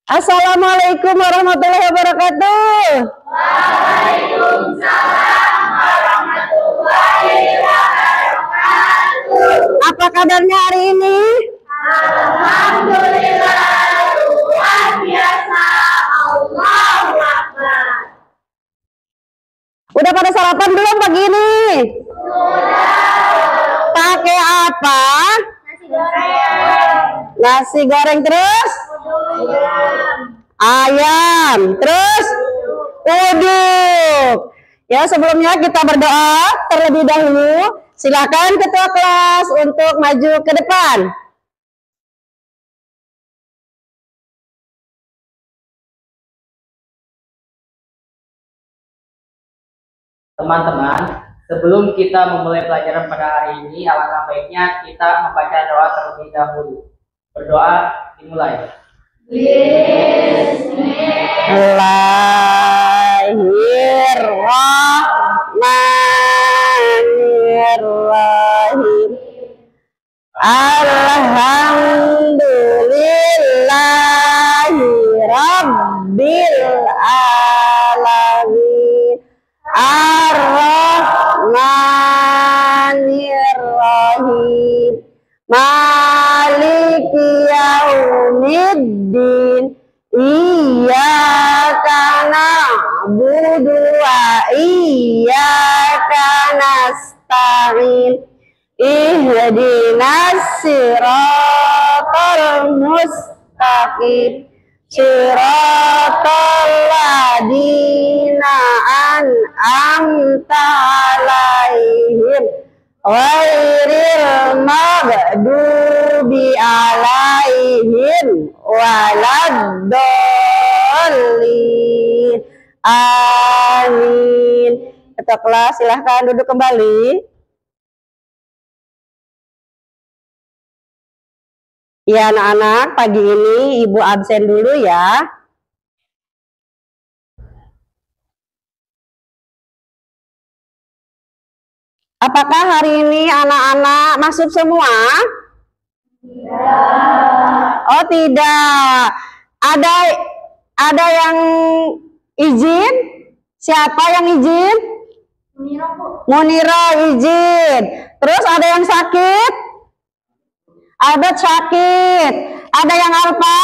Assalamualaikum warahmatullahi wabarakatuh. Waalaikumsalam warahmatullahi wabarakatuh. Apa kabarnya hari ini? Alhamdulillah, luar biasa. Allahu Akbar. Udah pada sarapan belum pagi ini? Sudah. Pakai apa? Nasi goreng. Nasi goreng terus? Ayam. Terus? Uduk. Ya, sebelumnya kita berdoa terlebih dahulu. Silakan ketua kelas untuk maju ke depan. Teman-teman, sebelum kita memulai pelajaran pada hari ini, alangkah baiknya kita membaca doa terlebih dahulu. Berdoa dimulai. Bismillahirrahmanirrahim. Alhamdulillahi rabbil alamin. Ar-Rahmanir-Rahim. Maliki yaumiddin. Iyyaka na'budu wa iyyaka nasta'in. Ihdinas siratal mustaqim. Siratal ladzina an'amta 'alaihim ghairil maghdubi 'alaihim waladdallin. Amin. Ketua kelas silahkan duduk kembali. Ya anak-anak, pagi ini ibu absen dulu ya. Apakah hari ini anak-anak masuk semua? Tidak. Oh tidak. Ada yang izin? Siapa yang izin? Munira, Bu. Munira izin. Terus ada yang sakit? Albert sakit. Ada yang Alfa?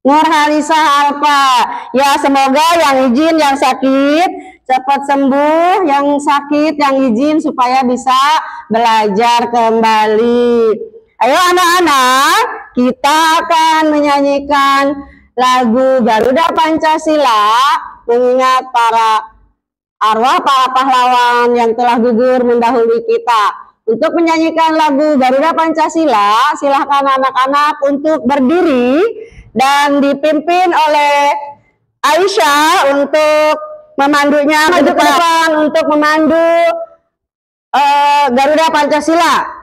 Nurhalisa Alfa. Ya semoga yang izin, yang sakit cepat sembuh, yang sakit, yang izin supaya bisa belajar kembali. Ayo anak-anak, kita akan menyanyikan lagu Garuda Pancasila mengingat para arwah para pahlawan yang telah gugur mendahului kita. Untuk menyanyikan lagu Garuda Pancasila, silahkan anak-anak untuk berdiri dan dipimpin oleh Aisyah untuk memandunya maju ke depan untuk memandu Garuda Pancasila.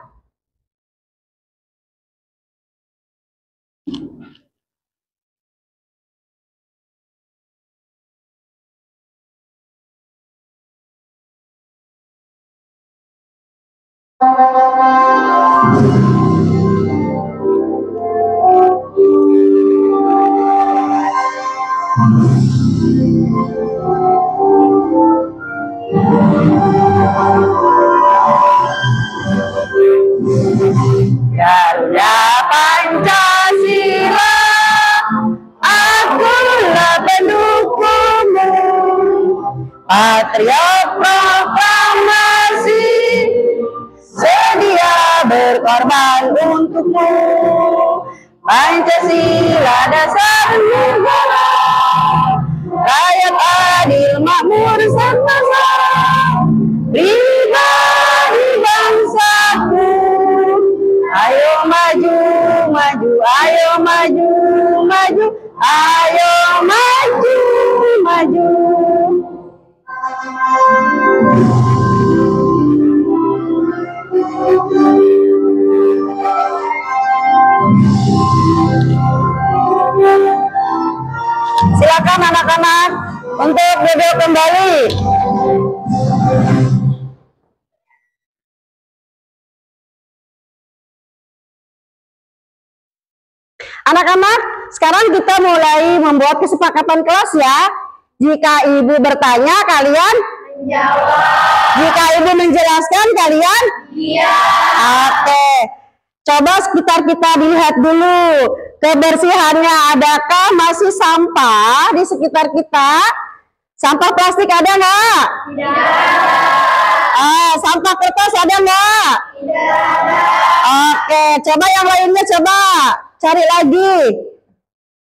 Garuda Pancasila, akulah pendukungmu, patriot proklamasi, sedia berkorban untukmu. Pancasila dasar negara, rakyat adil makmur sentosa, pribadi bangsaku. Ayo maju, maju, ayo maju, maju, ayo maju, maju. Silakan anak-anak untuk duduk kembali. Anak-anak, sekarang kita mulai membuat kesepakatan kelas ya. Jika ibu bertanya, kalian Menjawab. jika ibu menjelaskan, kalian Iya. oke. Coba sekitar kita dilihat dulu kebersihannya. Adakah masih sampah di sekitar kita? Sampah plastik ada nggak? Tidak. Sampah kertas ada nggak? Tidak ada. Oke, coba yang lainnya coba cari lagi.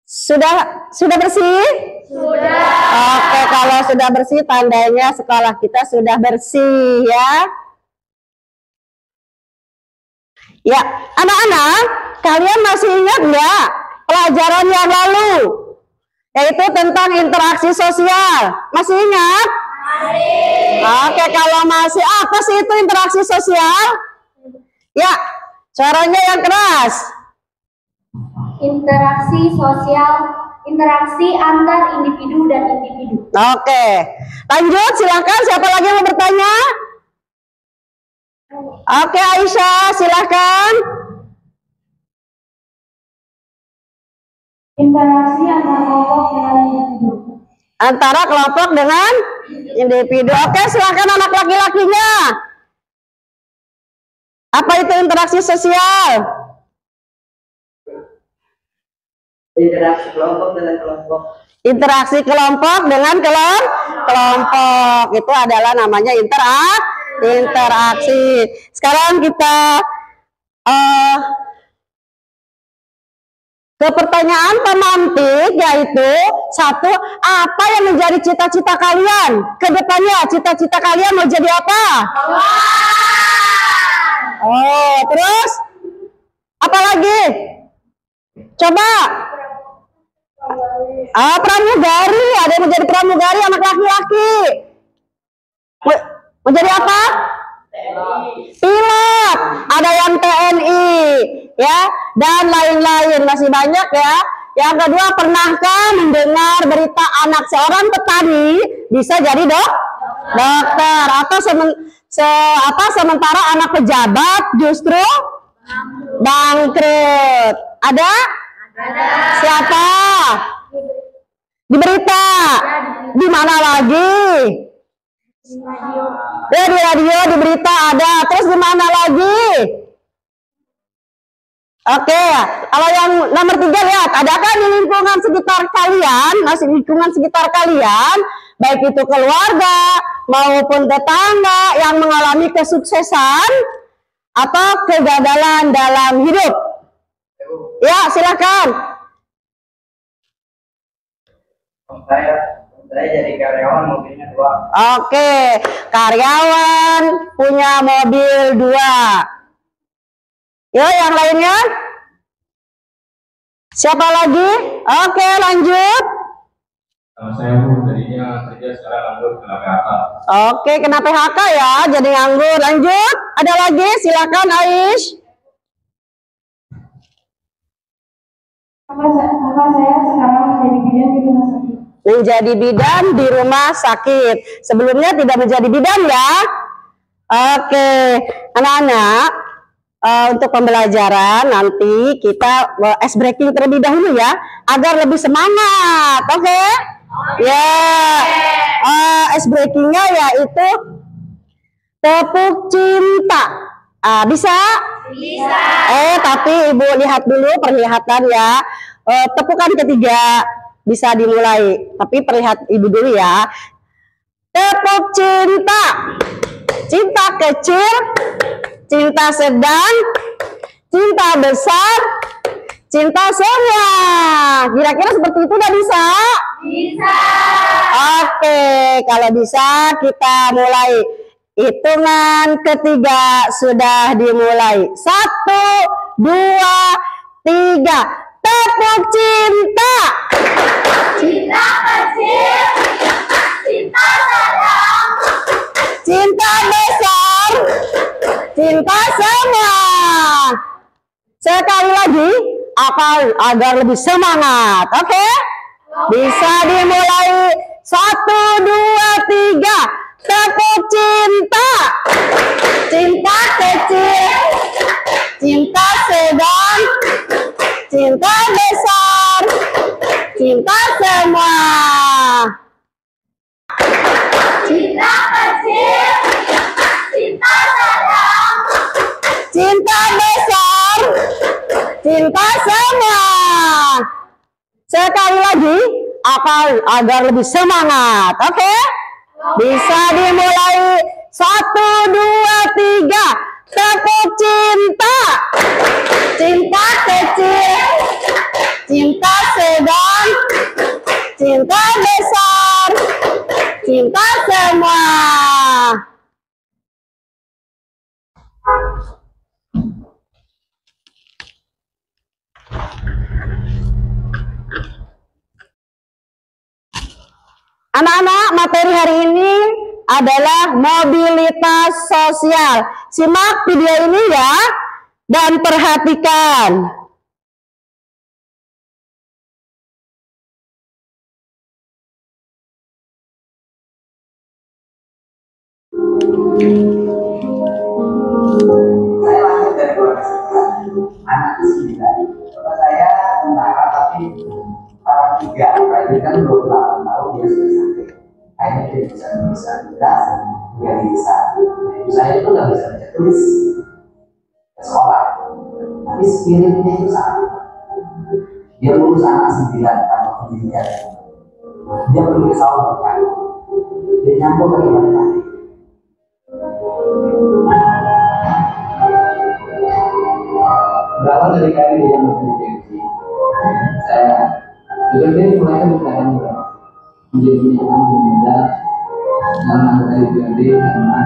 Sudah bersih? Sudah. Oke, kalau sudah bersih tandanya sekolah kita sudah bersih ya. Ya, anak-anak, kalian masih ingat nggak pelajaran yang lalu? Yaitu tentang interaksi sosial. Masih ingat? Oke, kalau masih, apa sih itu interaksi sosial? Ya, suaranya yang keras. Interaksi sosial, interaksi antar individu dan individu. Oke, lanjut silakan. Siapa lagi yang mau bertanya? Oke, Aisyah, silakan. Interaksi antar kelompok dengan individu. Antara kelompok dengan individu. Oke, silakan anak laki-lakinya. Apa itu interaksi sosial? Interaksi kelompok dengan kelompok. Interaksi kelompok dengan kelompok itu adalah namanya interaksi. Sekarang kita ke pertanyaan pemantik, yaitu satu, apa yang menjadi cita-cita kalian ke depannya? Cita-cita kalian mau jadi apa? Oh, terus apa lagi? Coba. Pramugari, ada yang menjadi pramugari anak laki-laki. Menjadi apa? Pilot, ada yang TNI, ya, dan lain-lain, masih banyak ya. Yang kedua, pernahkah mendengar berita anak seorang petani bisa jadi dokter? Atau sementara anak pejabat justru bangkrut? Ada? Siapa? Di berita? Di mana lagi? Ya, di radio, di berita ada. Terus di mana lagi? Oke, kalau yang nomor 3 lihat, adakah di lingkungan sekitar kalian, baik itu keluarga maupun tetangga yang mengalami kesuksesan atau kegagalan dalam hidup? Ya, silakan. Saya jadi karyawan, mobilnya 2. Oke, karyawan punya mobil 2. Yo, yang lainnya? Siapa lagi? Oke, lanjut. Saya Bu, tadinya kerja sekarang nganggur kena PHK. Oke, kena PHK ya, jadi nganggur. Lanjut. Ada lagi? Silakan, Aish. Kakak saya sekarang menjadi bidan di rumah sakit. Menjadi bidan di rumah sakit. Sebelumnya tidak menjadi bidan ya. Oke, anak-anak, untuk pembelajaran nanti kita ice breaking terlebih dahulu ya, agar lebih semangat. Oke? Ya, ice breakingnya yaitu tepuk cinta. Bisa? Bisa. Tapi ibu lihat dulu perlihatan ya. Tepukan ketiga bisa dimulai, tapi perlihat ibu dulu ya. Tepuk cinta. Cinta kecil, cinta sedang, cinta besar, cinta semua. Kira-kira seperti itu udah bisa? Bisa. Oke, kalau bisa kita mulai. Hitungan ketiga sudah dimulai. 1, 2, 3. Tepuk cinta. Cinta kecil, cinta sedang, Cinta besar, cinta semua. Sekali lagi, agar lebih semangat. Oke? Bisa dimulai. 1, 2, 3. tepuk cinta. Cinta kecil, cinta sedang, cinta besar, cinta semua. Cinta kecil, cinta sedang, Cinta besar, cinta semua. Sekali lagi, agar lebih semangat. Oke? Bisa dimulai. 1, 2, 3. Tepuk cinta. Cinta kecil, cinta sedang, cinta besar, cinta semua. Anak-anak, materi hari ini adalah mobilitas sosial. Simak video ini ya, dan perhatikan. Saya lahir dari keluarga sederhana, anak ke-9. Bapak saya tentara tapi orang 3, terakhir kan 28 tahun dia sudah sakit. Akhirnya dia bisa tugas, dia bisa. Ibu saya itu nggak bisa baca tulis ke sekolah, tapi spiritnya itu sama. Dia lulus anak 9 tanpa pendidikan. Dia pergi ke sawah bertani, dia nyambung ke mana. Berawal dari kami dia memiliki saya juga dia mulai bukan menjadi penyanyi muda dalam dari BRD karena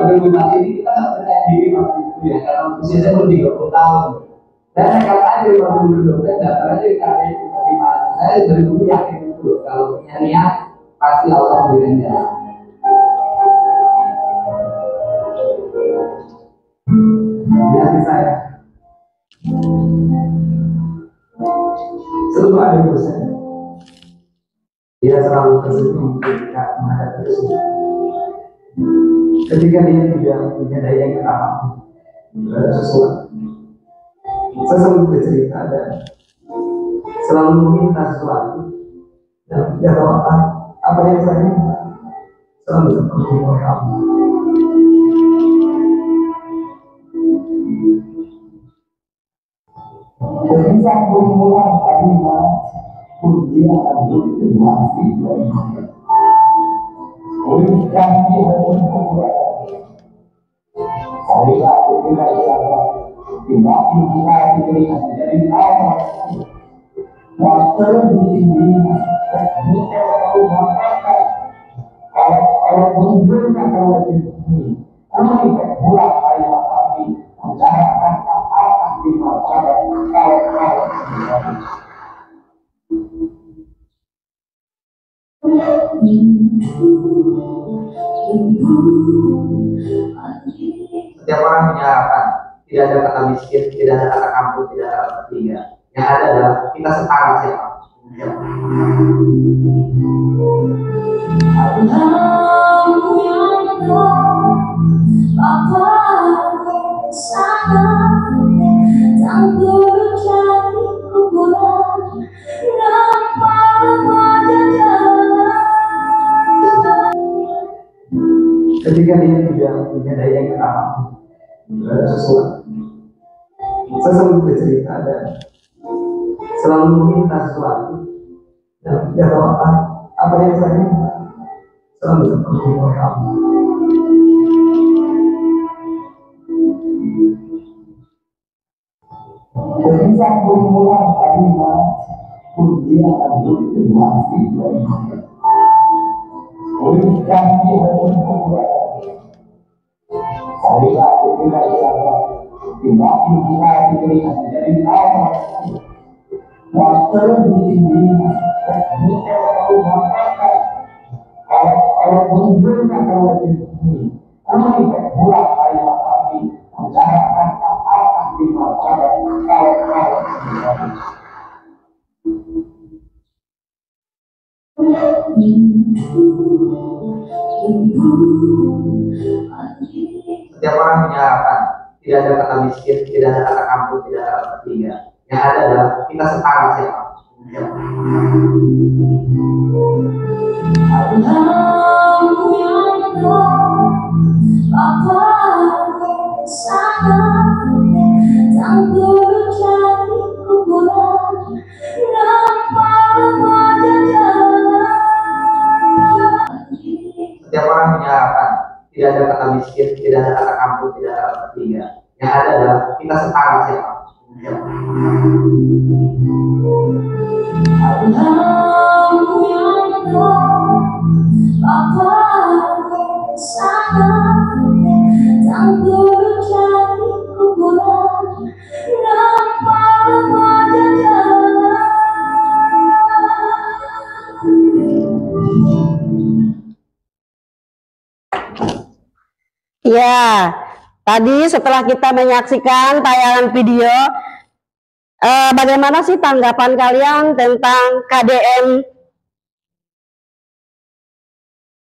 organisasi ini kita nggak percaya diri waktu itu ya karena usia saya baru 30 tahun dan saya katakan dari waktu dulu saya daftar aja di KPI gimana saya dari dulu yakin itu kalau punya niat pasti Allah memberikan jalan. Hati saya selalu ada dosen. Dia selalu tersenyum ketika menghadapi kesulitan. Ketika dia tidak punya daya yang apapun terhadap sesuatu, saya selalu bercerita dan selalu meminta sesuatu dan tidak tahu apa yang saya minta selalu seperti oleh Allah. Ketika mulai tadi dia akan berinteraksi dengan kami berkumpul. Saya tidak bisa tidak kita diberikan dari Allah. Waktu di sini kita tahu bahwa kalau menunjukkan kalau di sini kami berbuat ayat kami menjalankan apa di masyarakat kalau setiap orang punya harapan. Tidak ada kata miskin, tidak ada kata kampung, tidak ada kata ketiga. Yang ada adalah kita setara siapa. Ketika dia tidak punya daya yang apapun terhadap sesuatu, saya selalu bercerita dan selalu meminta sesuatu dan tidak tahu apa yang saya minta selalu seperti oleh Allah. Ketika mulai tadi dia akan berinteraksi dengan kami berkumpul. Saya tidak bisa tidak diberikan dari Allah. Waktu di sini kita tahu bahwa kalau menunjukkan kalau di sini kami berbuat ayat kami menjalankan apa di masyarakat kalau Setiap orang punya harapan. Tidak ada kata miskin, tidak ada kata kampung, tidak ada kata ketiga. Yang ada adalah kita setara siapa. Setiap orang punya harapan. Tidak ada kata miskin, tidak ada kata kampung, tidak ada kata ketiga. Yang ada adalah kita setara siapa. Ya, tadi setelah kita menyaksikan tayangan video, bagaimana sih tanggapan kalian tentang KDM?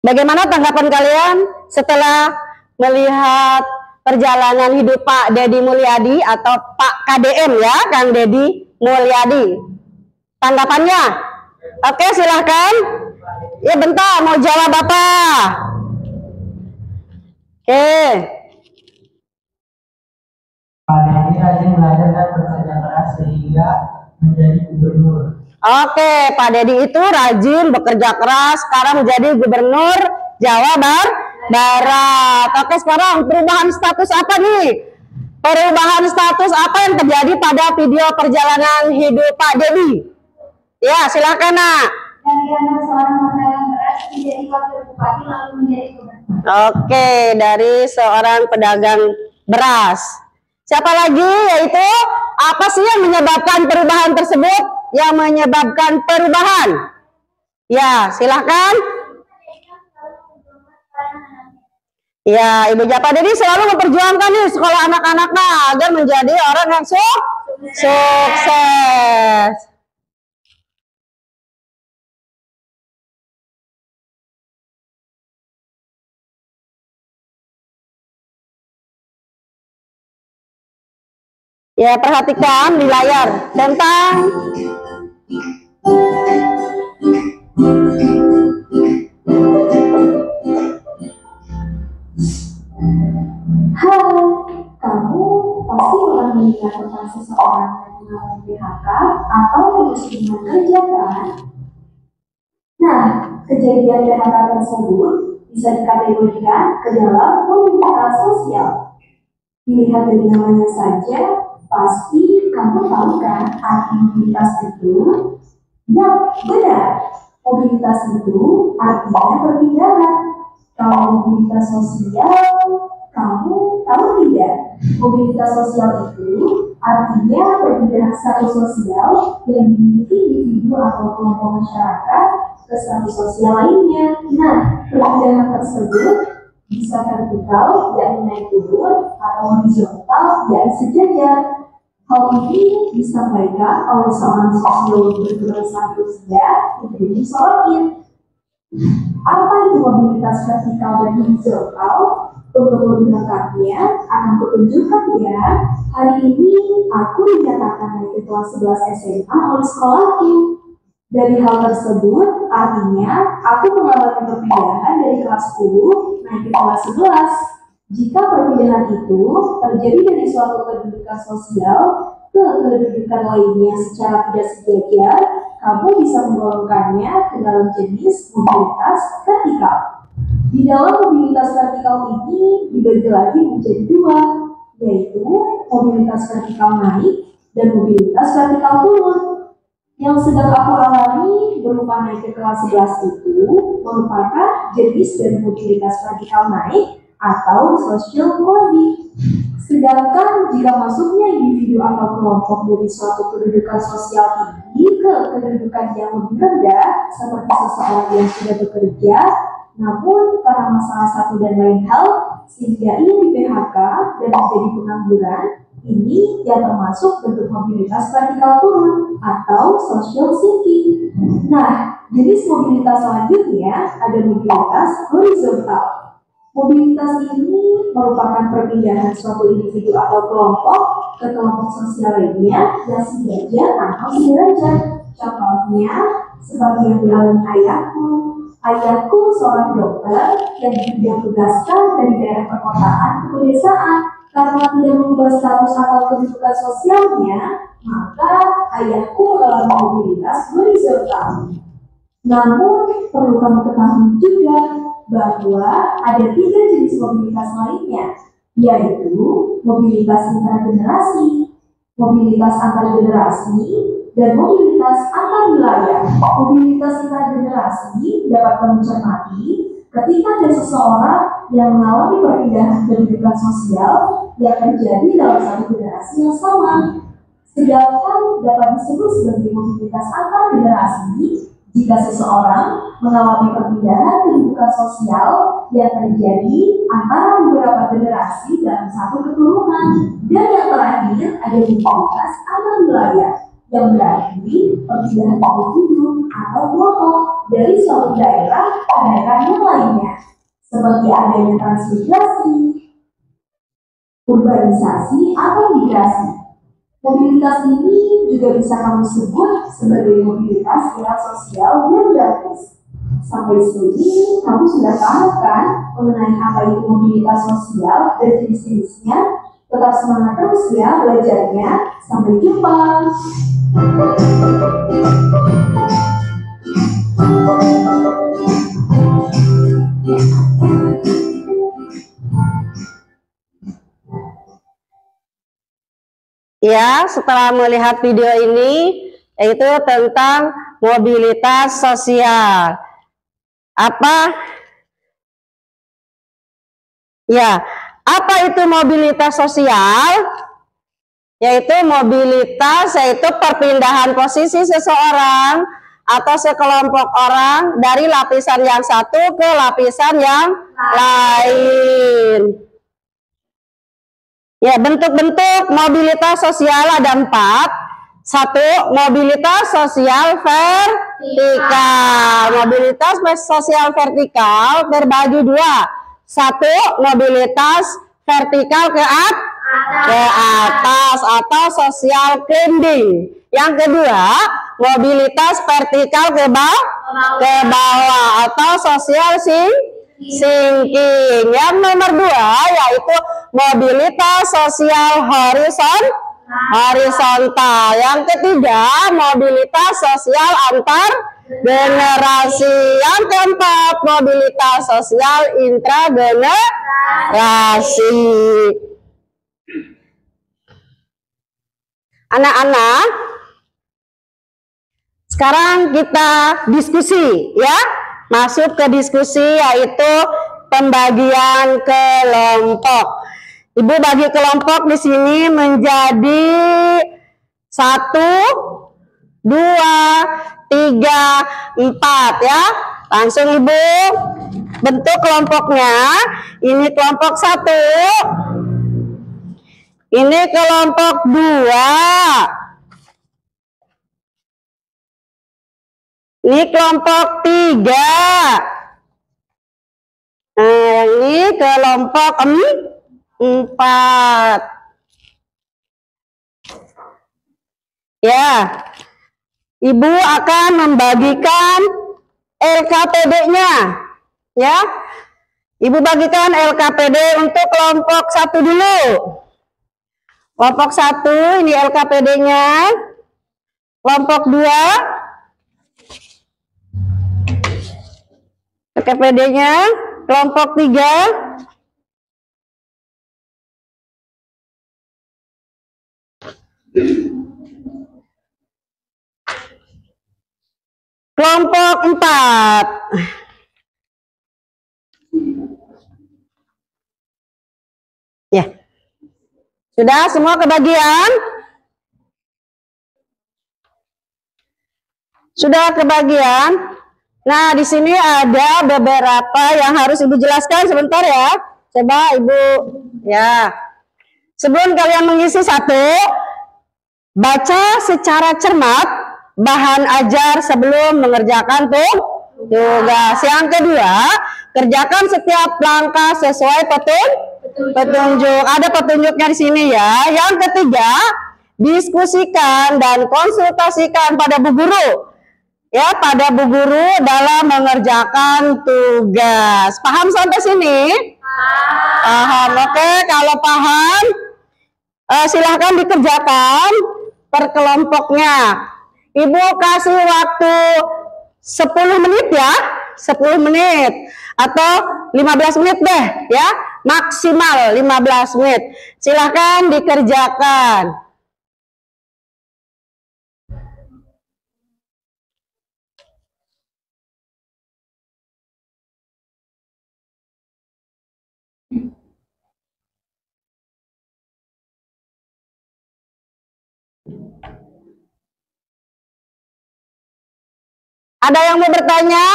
Bagaimana tanggapan kalian setelah melihat perjalanan hidup Pak Deddy Mulyadi atau Pak KDM ya, Kang Deddy Mulyadi? Tanggapannya? Oke, silahkan. Ya bentar, mau jawab apa? Oke. Pak Deddy rajin belajar dan bekerja keras sehingga menjadi gubernur. Oke, Pak Deddy itu rajin bekerja keras, sekarang menjadi gubernur Jawa Barat. Oke, sekarang perubahan status apa nih? Perubahan status apa yang terjadi pada video perjalanan hidup Pak Deddy? Ya, silakan Nak. Dari anak seorang pedagang beras menjadi wakil bupati lalu menjadi gubernur. Oke, dari seorang pedagang beras. Siapa lagi? Yaitu apa sih yang menyebabkan perubahan tersebut? Yang menyebabkan perubahan? Ya, silahkan. Ya, Ibu Japa Deddy selalu memperjuangkan nih sekolah anak-anaknya agar menjadi orang yang sukses. Ya, perhatikan di layar tentang Hai, kamu pasti pernah mendengar tentang seseorang yang mengalami PHK atau kesulitan kerja kan? Nah, kejadian PHK tersebut bisa dikategorikan ke dalam mobilitas sosial. Dilihat dari namanya saja, pasti kamu tahu kan arti mobilitas itu? Ya, benar. Mobilitas itu artinya perpindahan. Kalau mobilitas sosial, kamu tahu tidak? Mobilitas sosial itu artinya perpindahan status sosial yang dimiliki individu atau kelompok masyarakat ke status sosial lainnya. Nah, perpindahan tersebut bisa vertikal, yakni naik turun, atau horizontal, yakni sejajar. Hal ini disampaikan oleh seorang sosiolog bergelar statusnya, Ibnu Sorokin. Apa itu mobilitas vertikal dan horizontal? Untuk lebih lengkapnya, akan kutunjukkan ya. Hari ini aku dinyatakan naik ke kelas 11 SMA oleh sekolahku. Dari hal tersebut, artinya aku mengalami perpindahan dari kelas 10 naik ke kelas 11. Jika perpindahan itu terjadi dari suatu kedudukan sosial ke kedudukan lainnya secara tidak sejajar, kamu bisa menggolongkannya ke dalam jenis mobilitas vertikal. Di dalam mobilitas vertikal ini dibagi lagi menjadi dua, yaitu mobilitas vertikal naik dan mobilitas vertikal turun. Yang sedang aku alami berupa naik ke kelas 11 itu merupakan jenis dari mobilitas vertikal naik atau social mobility. Sedangkan jika masuknya individu atau kelompok dari suatu kedudukan sosial tinggi ke kedudukan yang lebih rendah, seperti seseorang yang sudah bekerja, namun karena masalah satu dan lain hal, sehingga ia di PHK dan menjadi pengangguran, ini yang termasuk bentuk mobilitas vertikal turun atau social sinking. Nah, jenis mobilitas selanjutnya ada mobilitas horizontal. Mobilitas ini merupakan perpindahan suatu individu atau kelompok ke kelompok sosial lainnya yang sejajar atau sederajat. Contohnya, seperti yang dialami ayahku. Ayahku seorang dokter yang ditugaskan dari daerah perkotaan ke pedesaan. Karena tidak mengubah status atau kedudukan sosialnya, maka ayahku mengalami mobilitas horizontal. Namun, perlu kamu ketahui juga bahwa ada 3 jenis mobilitas lainnya, yaitu mobilitas intergenerasi, mobilitas antar generasi, dan mobilitas antar wilayah. Mobilitas intergenerasi dapat kamu cermati ketika ada seseorang yang mengalami perpindahan kedudukan sosial yang terjadi dalam satu generasi yang sama. Sedangkan dapat disebut sebagai mobilitas antar generasi jika seseorang mengalami perpindahan kedudukan sosial yang terjadi antara beberapa generasi dalam satu keturunan. Dan yang terakhir ada mobilitas antar wilayah, yang berarti perpindahan individu atau kelompok dari suatu daerah ke daerah yang lainnya, seperti adanya transmigrasi, urbanisasi, atau migrasi. Mobilitas ini juga bisa kamu sebut sebagai mobilitas lewat sosial geografis. Sampai sini kamu sudah paham kan mengenai apa itu mobilitas sosial dan jenis-jenisnya? Tetap semangat terus ya belajarnya. Sampai jumpa. Ya, setelah melihat video ini, yaitu tentang mobilitas sosial. Apa? Ya, apa itu mobilitas sosial? Yaitu mobilitas, yaitu perpindahan posisi seseorang atau sekelompok orang dari lapisan yang satu ke lapisan yang lain. Ya, bentuk-bentuk mobilitas sosial ada 4. 1. Mobilitas sosial vertikal. Mobilitas sosial vertikal terbagi 2. 1. Mobilitas vertikal ke atas atau social climbing. Yang kedua, mobilitas vertikal ke bawah atau social sinking. Yang nomor 2 yaitu mobilitas sosial horizontal. Yang ketiga, mobilitas sosial antar generasi. Yang keempat, mobilitas sosial intragenerasi. Anak-anak, sekarang kita diskusi ya. Masuk ke diskusi yaitu pembagian kelompok. Ibu bagi kelompok di sini menjadi 1, 2, 3, 4 ya. Langsung Ibu bentuk kelompoknya. Ini kelompok 1. Ini kelompok 2. Ini kelompok 3. Nah, yang ini kelompok 4. Ya, Ibu akan membagikan LKPD-nya. Ya, Ibu bagikan LKPD untuk kelompok 1 dulu. Kelompok 1 ini LKPD-nya. Kelompok 2 LKPD-nya. Kelompok 3 kelompok 4. Ya. Sudah semua kebagian? Sudah kebagian? Nah, di sini ada beberapa yang harus Ibu jelaskan sebentar ya. Coba Ibu, ya. Sebelum kalian mengisi 1, baca secara cermat bahan ajar sebelum mengerjakan tugas. Yang kedua, kerjakan setiap langkah sesuai petunjuk. Ada petunjuknya di sini ya. Yang ketiga, diskusikan dan konsultasikan pada Bu Guru. Ya, pada Bu Guru dalam mengerjakan tugas. Paham sampai sini? Paham. Oke, kalau paham, silahkan dikerjakan per kelompoknya. Ibu kasih waktu 10 menit ya, 10 menit atau 15 menit deh ya, maksimal 15 menit. Silahkan dikerjakan. Ada yang mau bertanya?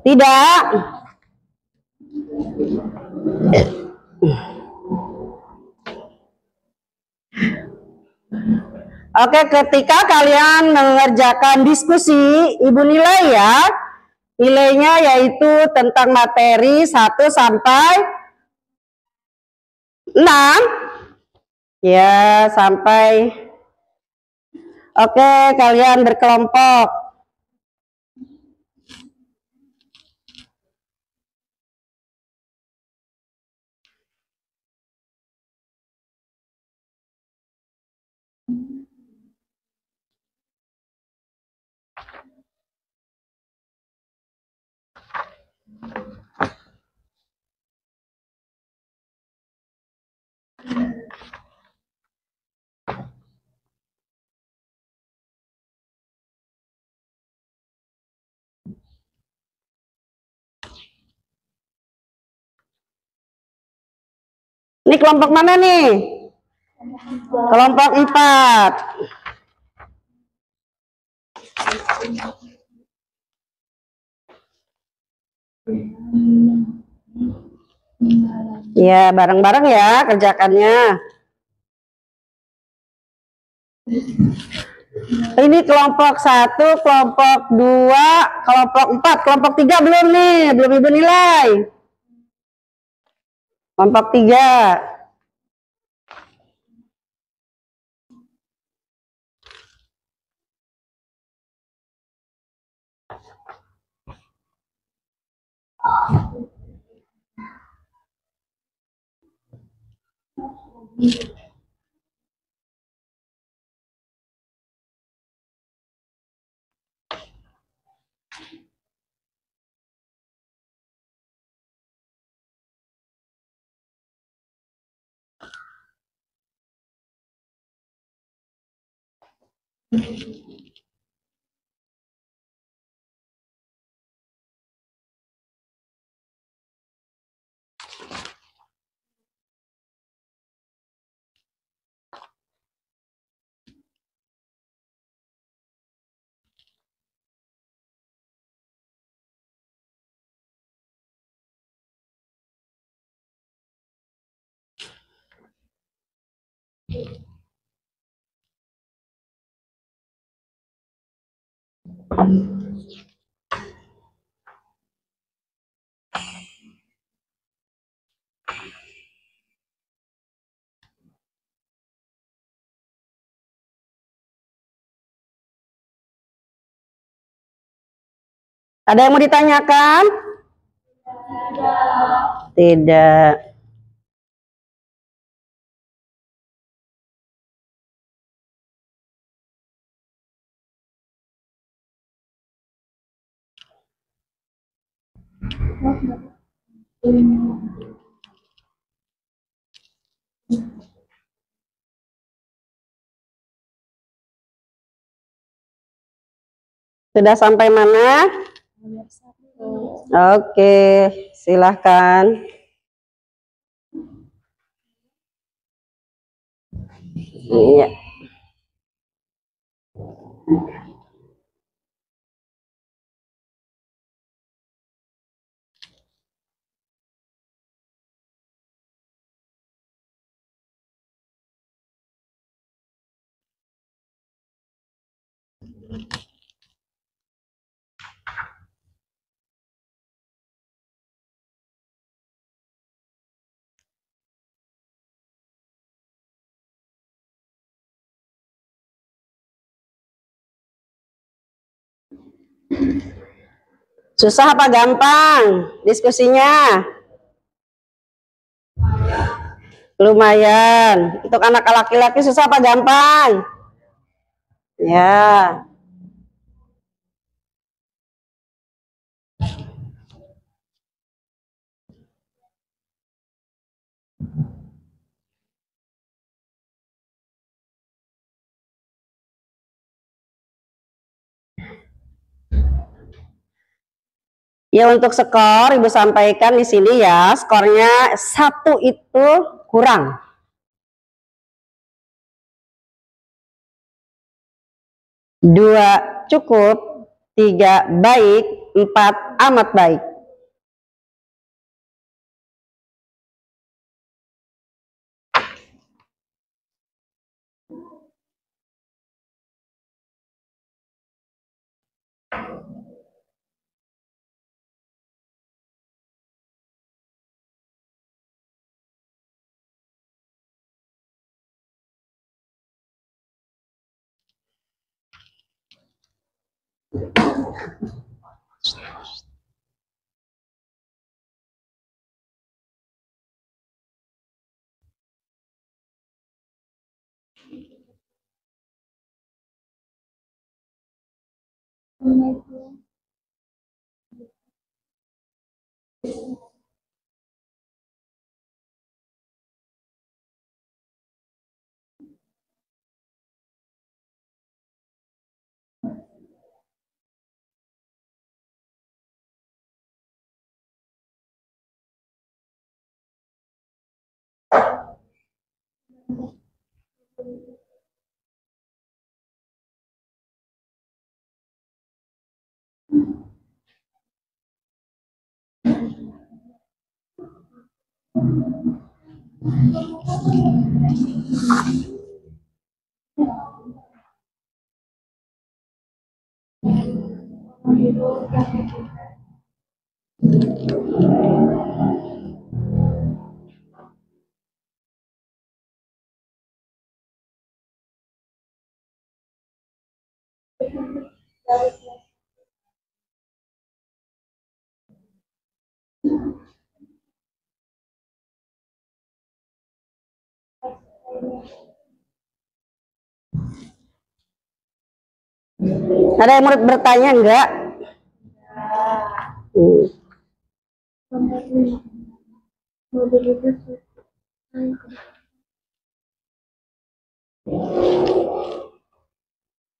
Tidak? Oke, ketika kalian mengerjakan diskusi, Ibu nilai ya. Nilainya yaitu tentang materi 1 sampai 6. Ya, sampai. Oke, kalian berkelompok. Ini kelompok mana nih? Kelompok 4. Ya, bareng-bareng ya kerjakannya. Ini kelompok 1, kelompok 2, kelompok 4, kelompok 3 belum nih, belum Ibu nilai. Kelompok 3. Ada yang mau ditanyakan? Tidak. Sudah sampai mana? Oke, silahkan. Iya. Susah apa gampang diskusinya? Lumayan. Untuk anak laki-laki susah apa gampang? Ya. Ya, untuk skor Ibu sampaikan di sini ya, skornya 1 itu kurang. 2 cukup, 3 baik, 4 amat baik. Ada yang mau bertanya enggak? Ya.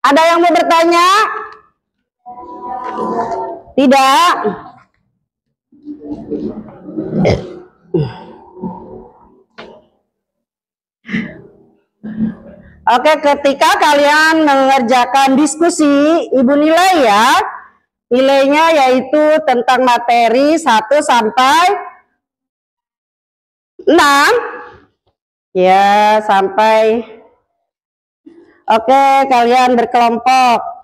Ada yang mau bertanya? Tidak? Oke, ketika kalian mengerjakan diskusi, Ibu nilai ya. Nilainya yaitu tentang materi 1 sampai 6. Ya, sampai. Oke, kalian berkelompok.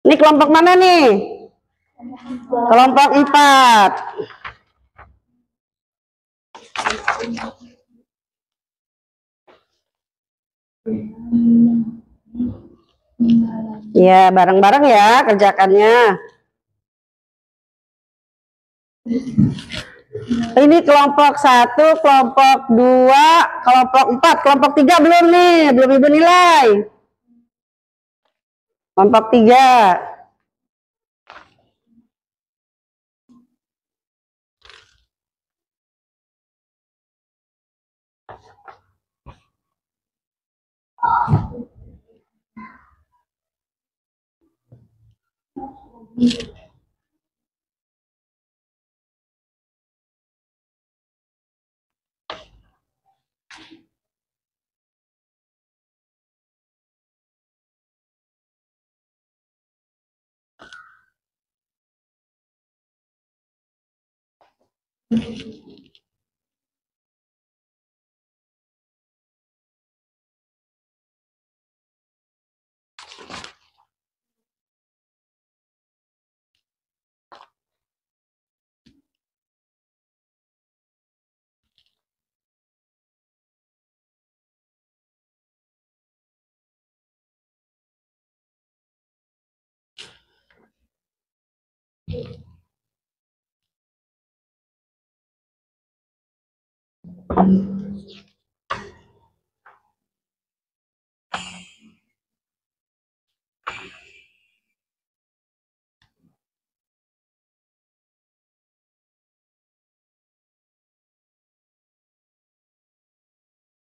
Ini kelompok mana nih? Kelompok 4. Ya, bareng-bareng ya kerjakannya. Ini kelompok 1, kelompok 2, kelompok 4, kelompok 3 belum nih, belum ibu nilai. Kelompok 3.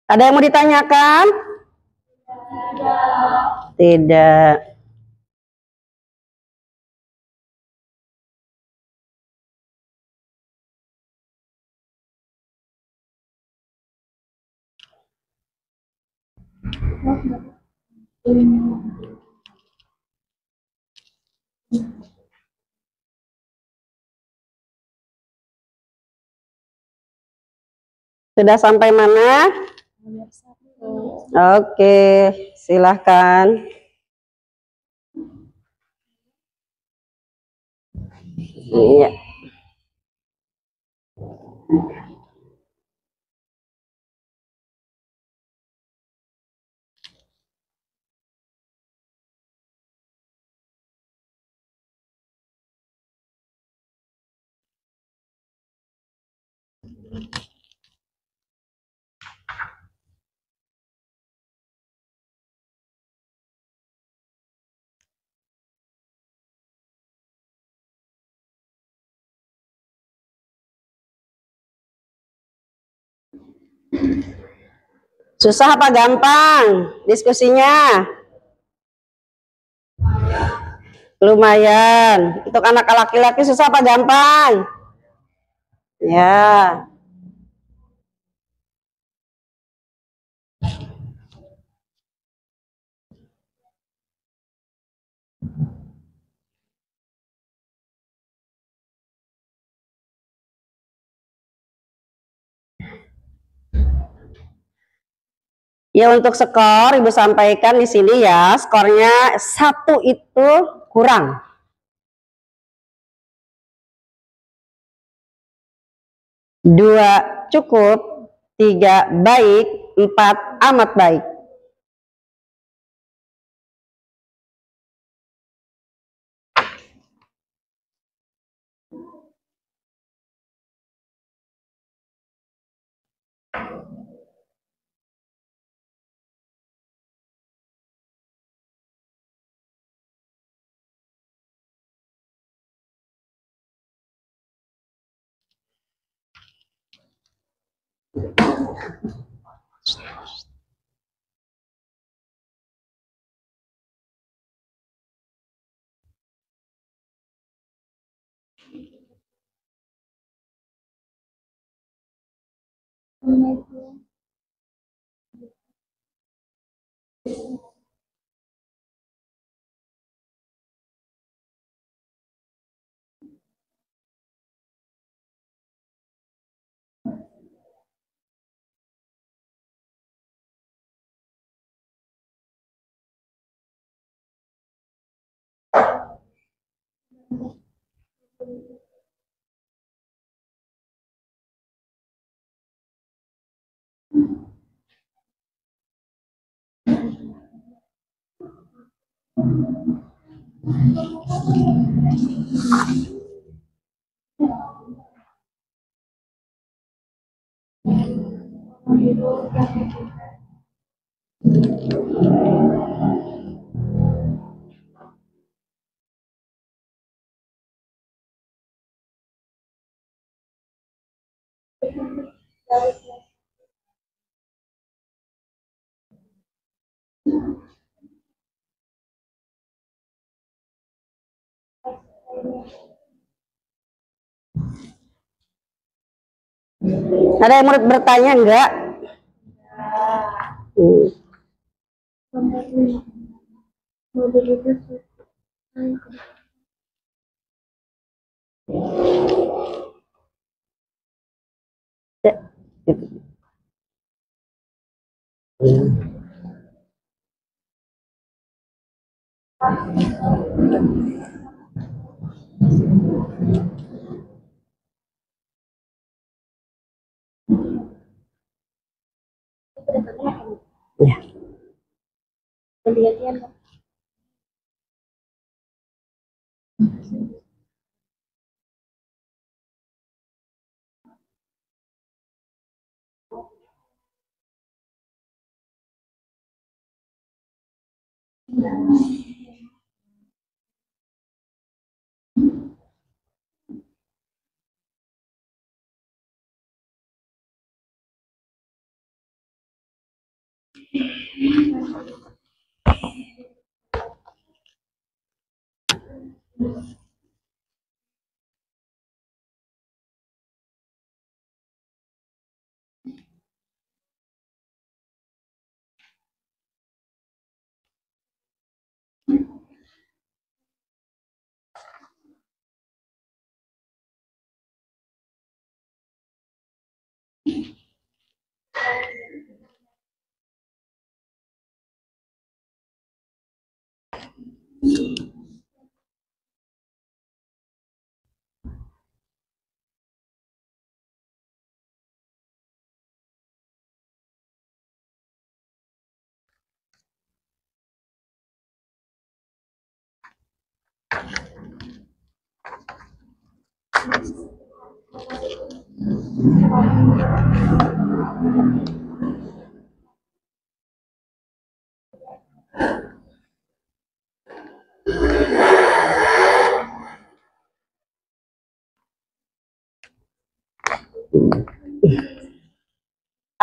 Ada yang mau ditanyakan? Tidak. Sudah sampai mana? Oke, silahkan. Iya. Susah apa gampang diskusinya? Lumayan. Untuk anak laki-laki susah apa gampang? Ya. Ya, untuk skor Ibu sampaikan di sini ya, skornya 1 itu kurang. 2 cukup, 3 baik, 4 amat baik. Ada yang murid bertanya enggak? Ya, gitu. Ya.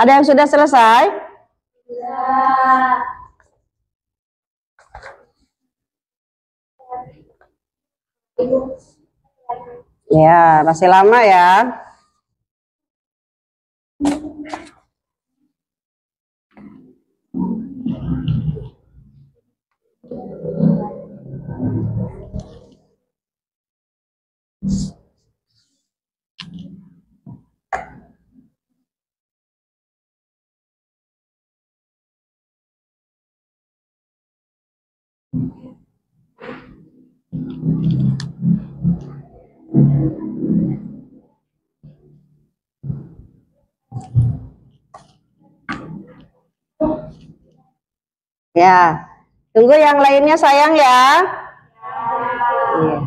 Ada yang sudah selesai? Ya, masih lama ya. Ya, tunggu yang lainnya sayang ya. Iya.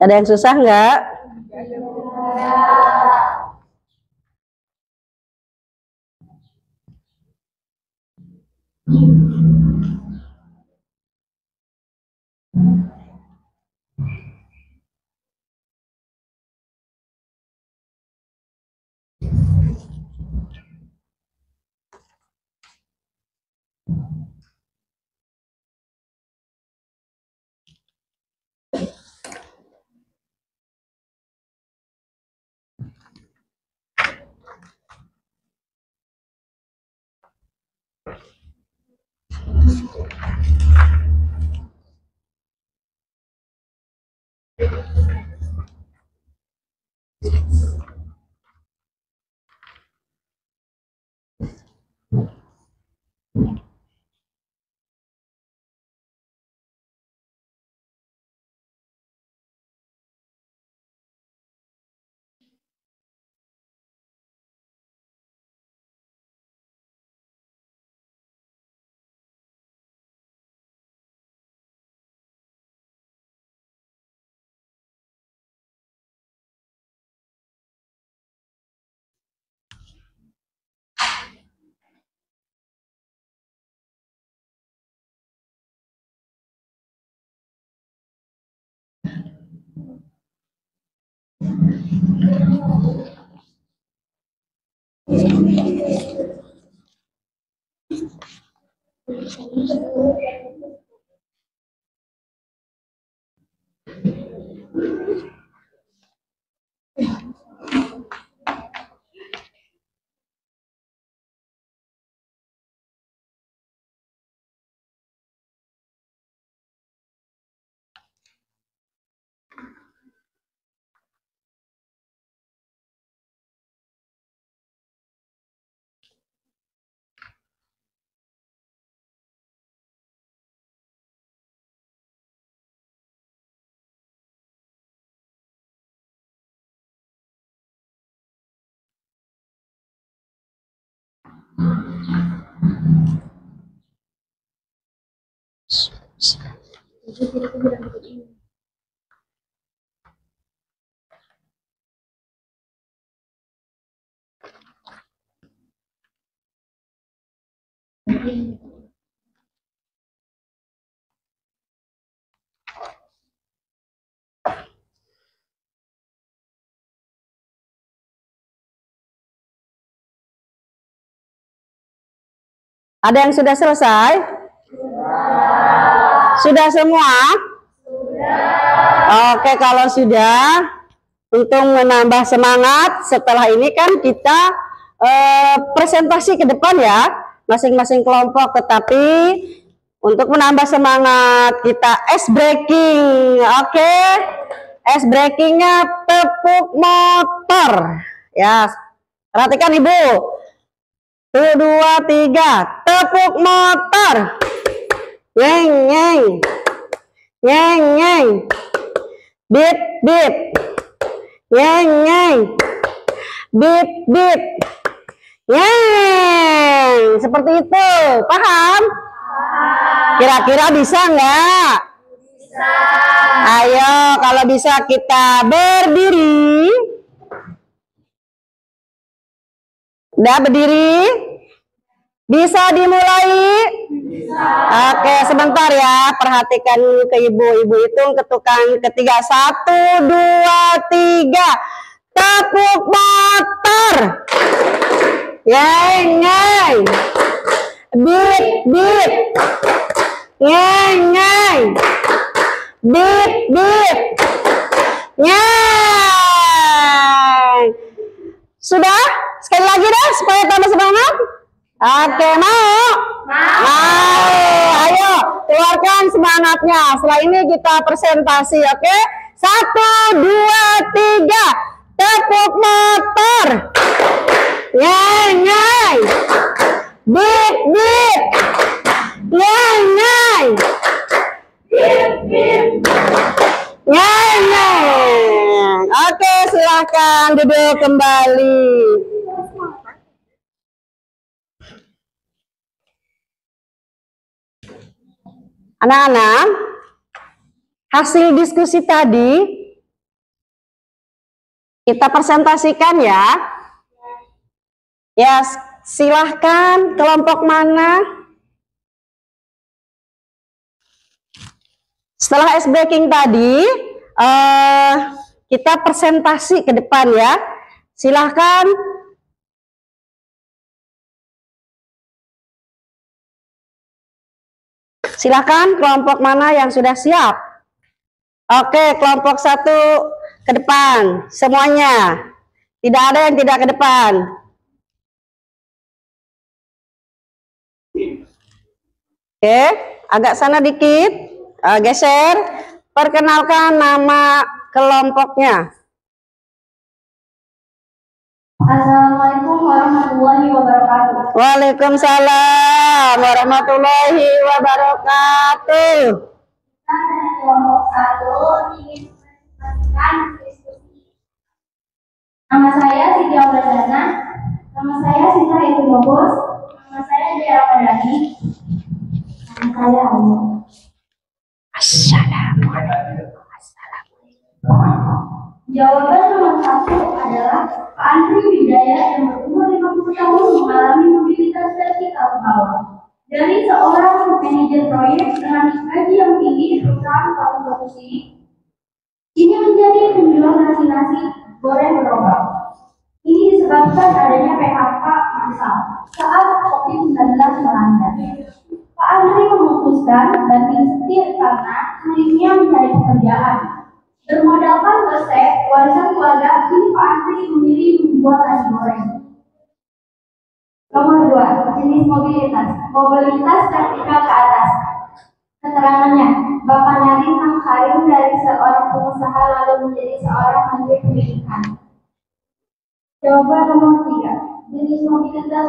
Ada yang susah nggak? Ada yang sudah selesai? Sudah semua? Oke, kalau sudah, untuk menambah semangat, setelah ini kan kita presentasi ke depan ya, masing-masing kelompok. Tetapi untuk menambah semangat, kita ice breaking. Oke, ice breakingnya tepuk motor. Ya, perhatikan Ibu. 1, 2, 3, tepuk motor. Nyeng, nyeng. Nyeng, nyeng. Bip, bip. Nyeng, nyeng. Bip, bip. Nyeng. Seperti itu. Paham? Kira-kira bisa nggak? Bisa. Ayo, kalau bisa kita berdiri. Udah berdiri? Bisa dimulai? Bisa. Oke, sebentar ya. Perhatikan ke ibu-ibu, hitung ketukan ketiga. 1, 2, 3. Tepuk motor. Yeng, yeng. Bip, bip. Yeng, yeng. Bip, bip. Yeng. Sudah? Sekali lagi deh supaya tambah semangat. Oke, mau? Mau. Ayo, keluarkan semangatnya. Setelah ini kita presentasi, oke? 1, 2, 3. Tepuk motor. Nyeng, nyeng. Bip, bip. Nyeng, nyeng. Bip, bip. Nyeng, nyeng. Oke, silahkan duduk kembali. Anak-anak, hasil diskusi tadi kita presentasikan ya. Ya, silahkan kelompok mana. Setelah ice breaking tadi, kita presentasi ke depan ya. Silahkan. Silahkan kelompok mana yang sudah siap. Oke, kelompok 1 ke depan. Semuanya. Tidak ada yang tidak ke depan. Oke, agak sana dikit. Geser. Perkenalkan nama kelompoknya. Assalamualaikum warahmatullahi wabarakatuh. Waalaikumsalam warahmatullahi wabarakatuh. Kita dari kelompok 1 ingin mempresentasikan diskusi. Nama saya Siti Audadana. Nama saya Sita Itu Bobos. Nama saya Dea Padani. Nama saya Ayu. Assalamualaikum. Jawaban nomor 1 adalah Pak Andri Wijaya yang berumur 50 tahun mengalami mobilitas vertikal ke bawah. Dari seorang manajer proyek dengan gaji yang tinggi di perusahaan produksi, ini menjadi penjual nasi goreng gerobak. Ini disebabkan adanya PHK massal saat COVID-19 melanda. Pak Andri memutuskan banting setir karena sulitnya mencari pekerjaan. Bermodalkan resep warisan keluarga, kini Pak Andri memilih membuat nasi goreng. Nomor 2, jenis mobilitas. Mobilitas vertikal ke atas. Keterangannya, Bapak Nadiem Makarim dari seorang pengusaha lalu menjadi seorang menteri pendidikan. Jawaban nomor 3, jenis mobilitas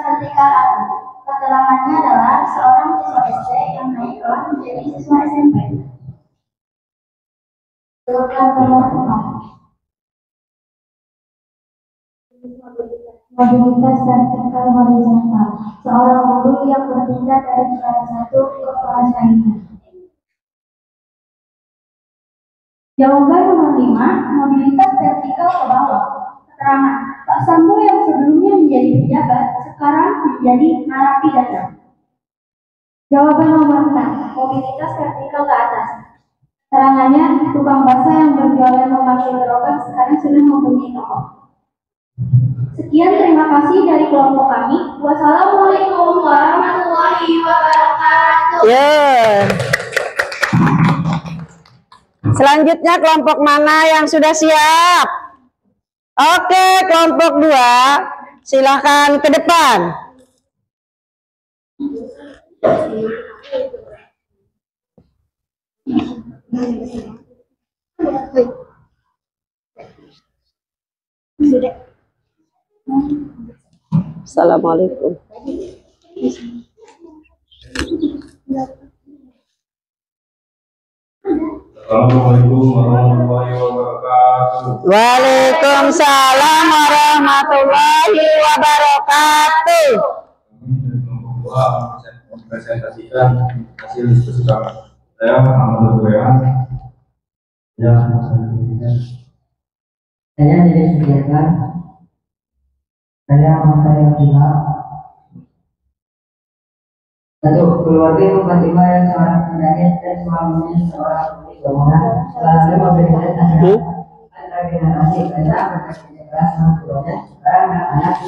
vertikal atas. Keterangannya adalah seorang siswa SD yang naik kelas menjadi siswa SMP. Jawaban nomor 4, mobilitas vertikal horizontal. Seorang guru yang berpindah dari kelas 1 ke kelas lainnya. Jawaban nomor 5, mobilitas vertikal ke bawah. Keterangan, Pak Sambo yang sebelumnya menjadi pejabat, sekarang menjadi narapidana. Jawaban nomor 6, mobilitas vertikal ke atas. Keterangannya, tukang bakso yang berjualan memakai gerobak sekarang sudah mempunyai toko. Sekian, terima kasih dari kelompok kami. Wassalamualaikum warahmatullahi wabarakatuh. Selanjutnya kelompok mana yang sudah siap? Oke, kelompok 2, silakan ke depan. Assalamualaikum. Assalamualaikum warahmatullahi wabarakatuh. Waalaikumsalam warahmatullahi wabarakatuh. Kami dari kelompok 2 mempresentasikan hasil diskusi kami. Saya Muhammad Wean. Saya Dede Sudiarta. Saya Muhammad Fatima. Satu, keluarga Ibu Fatima yang seorang penyanyi dan suaminya seorang bangunan selalu memberikan nasihat antara generasi beda bekerja keras keluarga sekarang anak-anak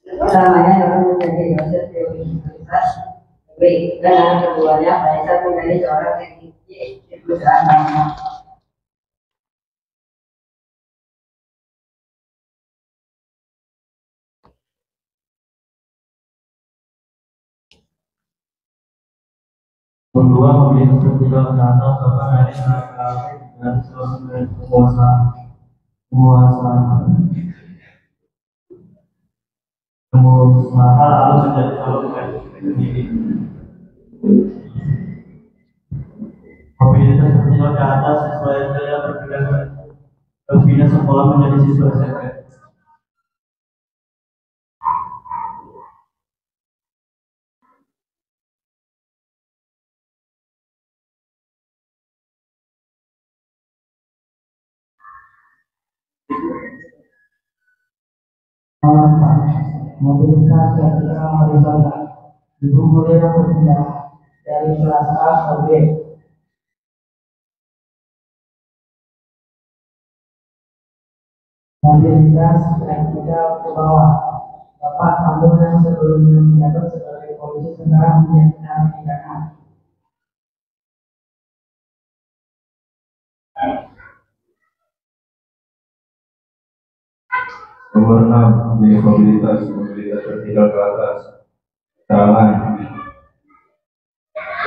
selamanya dapat menjadi dosen teori universitas baik dan anak keduanya Faisal menjadi seorang teknisi di perusahaan bangunan. Kedua, mobilitas vertikal ke atas Bapak Nadiem Makarim dan seorang pengusaha lalu menjadi seorang pendidik. Mobilitas vertikal ke atas siswa SD yang berpindah sekolah menjadi siswa SMP. Mobilitas vertikal horizontal. Ibu guru yang berpindah dari kelas A ke B. Mobilitas vertikal ke bawah. Bapak Sambo yang sebelumnya menjabat sebagai polisi sekarang menjadi narapidana. Nomor 6, jenis mobilitas vertikal ke atas. Keterangan,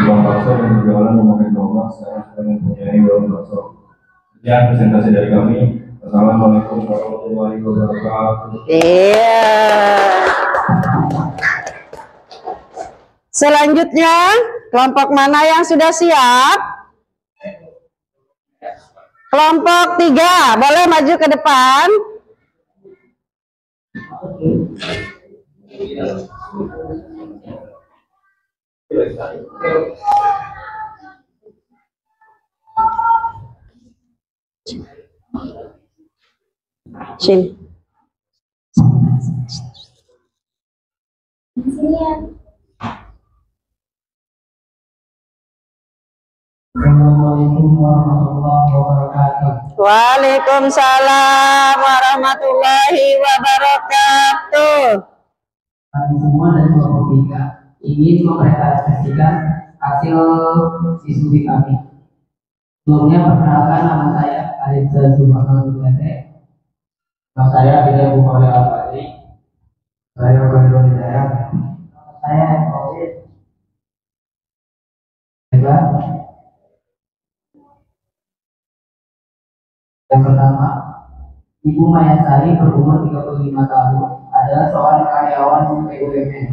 tukang bakso yang berjualan memakai gerobak sekarang sudah mempunyai warung bakso. Sekian presentasi dari kami. Assalamualaikum warahmatullahi wabarakatuh. Iya. Selanjutnya, kelompok mana yang sudah siap? Kelompok 3, boleh maju ke depan. Sini. Assalamualaikum warahmatullahi wabarakatuh. Waalaikumsalam warahmatullahi wabarakatuh. Kami semua dari kelompok 3 ingin mempresentasikan hasil diskusi kami. Sebelumnya perkenalkan, nama saya Arif Zulfakan Zulete. Nama saya Abidal Bukhari Al-Fadli. Saya Khairul Hidayat. Saya Covid. Hebat. Yang pertama, Ibu Mayasari berumur 35 tahun, adalah seorang karyawan BUMN.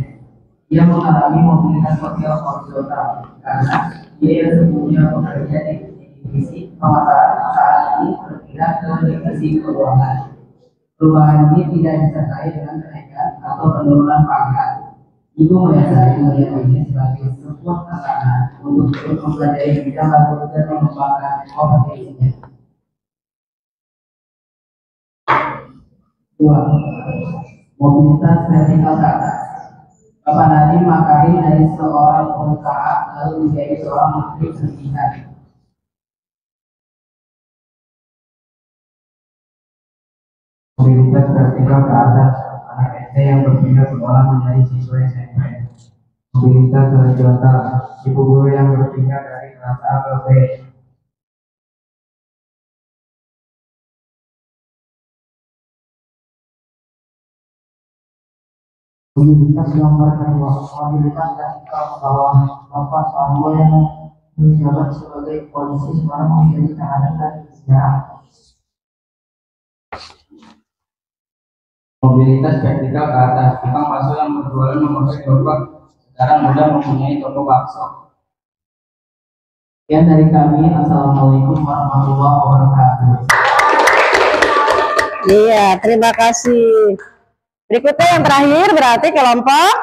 Ia mengalami mobilitas sosial horizontal karena dia yang sebelumnya bekerja di divisi pemasaran saat ini berpindah ke divisi keuangan. Perubahan ini tidak disertai dengan kenaikan atau penurunan pangkat. Ibu Mayasari melihat ini sebagai sebuah tekanan untuk terus mempelajari bidang baru dan mengembangkan kompetensinya. 2. Mobilitas vertikal ke atas. Bapak Nadiem Makarim dari seorang pengusaha lalu menjadi seorang menteri pendidikan. Mobilitas vertikal ke atas. Anak SD yang berpindah sekolah menjadi siswa SMP. Mobilitas horizontal. Ibu guru yang berpindah dari kelas A ke B. Mobilitas nomor 2. Mobilitas vertikal ke bawah. Bapak Sambo yang menjabat sebagai polisi sekarang menjadi tahanan dan penjara. Mobilitas vertikal ke atas. Tukang bakso yang berjualan memakai gerobak sekarang mudah mempunyai toko bakso. Sekian dari kami. Assalamualaikum warahmatullahi wabarakatuh. Iya, terima kasih. Berikutnya yang terakhir berarti kelompok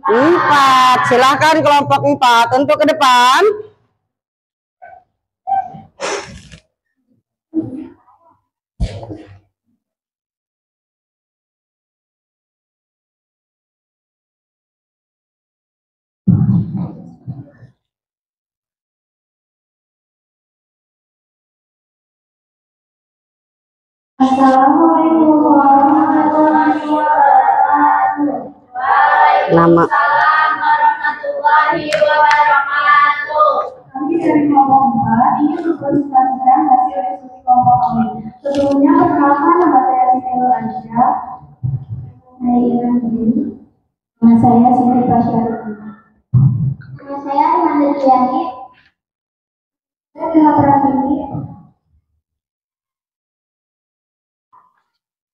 4. Silahkan kelompok 4 untuk ke depan. Assalamualaikum warahmatullahi wabarakatuh. Nama. Waalaikumsalam warahmatullahi wabarakatuh. Kami dari kelompok 4 ingin mempresentasikan hasil diskusi kelompok kami. Sebelumnya perkenalkan, nama saya Siti Nuranja. Nama saya Siti Pasyarudin. Nama saya Imanda Diani. Saya Bella Pratini.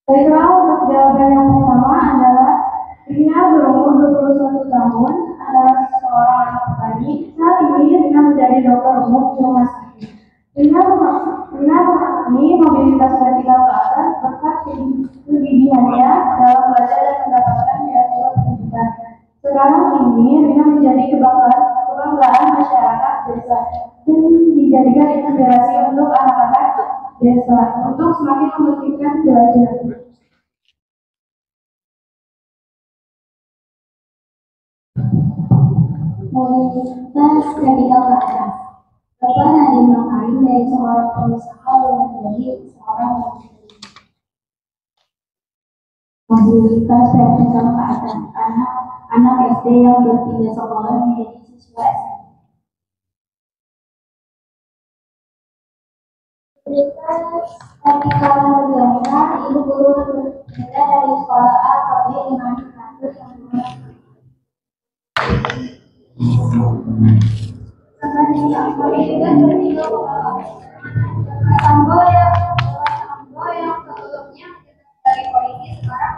Baiklah, untuk jawaban yang pertama adalah Rina berumur 21 tahun, adalah seorang anak petani. Saat ini Rina menjadi dokter umum di rumah sakit. Rina mengalami mobilitas vertikal ke atas berkat kegigihannya dalam belajar dan mendapatkan beasiswa pendidikan. Sekarang ini Rina menjadi kebanggaan masyarakat desa dan dijadikan inspirasi untuk anak-anak desa untuk semakin mementingkan belajar. Mobilitas vertikal ke atas. Bapak Nadiem Makarim dari seorang pengusaha lalu menjadi seorang menteri. Mobilitas vertikal ke atas. Anak SD yang berpindah sekolah menjadi siswa SMP. Mobilitas vertikal horizontal. Ibu guru berpindah dari sekolah A ke B dengan kasus yang berbeda. Sambo yang sebelumnya dari polisi sekarang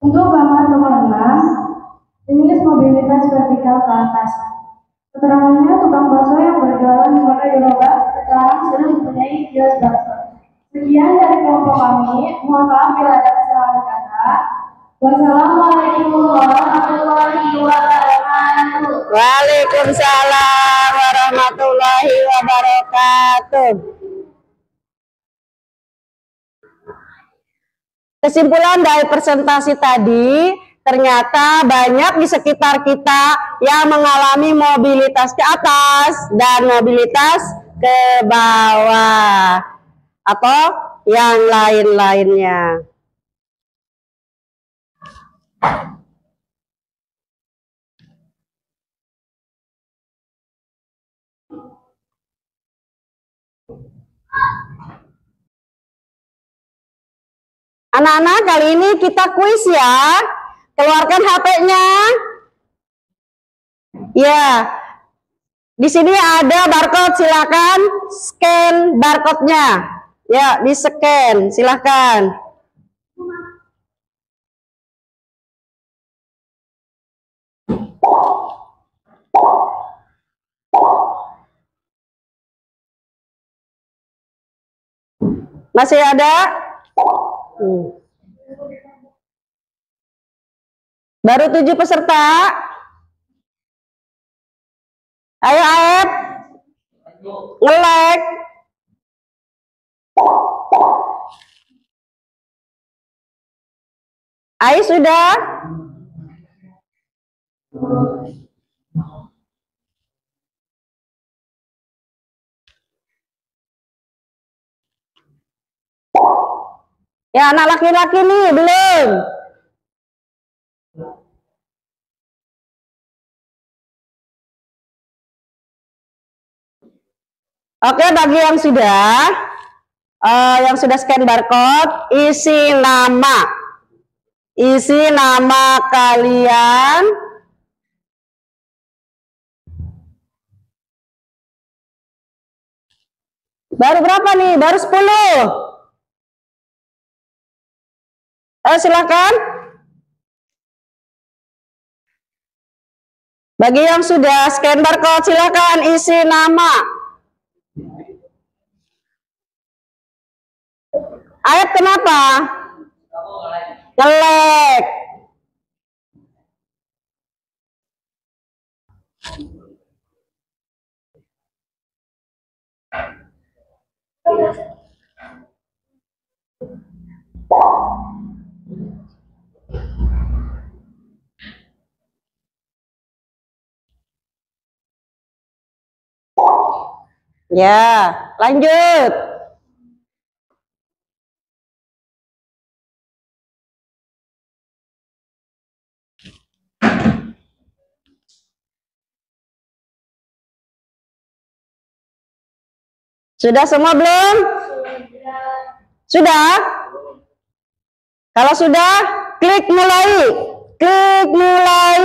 untuk gambar nomor 6, jenis mobilitas vertikal ke atas. Keterangannya, tukang bakso yang berjualan memakai gerobak sekarang sudah mempunyai kios bakso. Sekian dari kelompok kami. Mohon maaf bila ada kesalahan kata. Wassalamualaikum warahmatullahi wabarakatuh. Waalaikumsalam warahmatullahi wabarakatuh. Kesimpulan dari presentasi tadi, ternyata banyak di sekitar kita yang mengalami mobilitas ke atas dan mobilitas ke bawah, atau yang lain-lainnya. Anak-anak, kali ini kita kuis ya. Keluarkan HP-nya. Ya. Di sini ada barcode, silakan scan barcode-nya. Ya, di-scan, silakan. Masih ada? Baru 7 peserta. Ayo Aep, nge-like. Ayo sudah. Ya, anak laki-laki nih belum. Oke, bagi yang sudah scan barcode, isi nama kalian, baru berapa nih? Baru 10. Silakan. Bagi yang sudah scan barcode, silakan isi nama. Ayat kenapa? Nge-lag. Ya, lanjut. Sudah semua belum? Sudah? Kalau sudah, klik mulai. Klik mulai.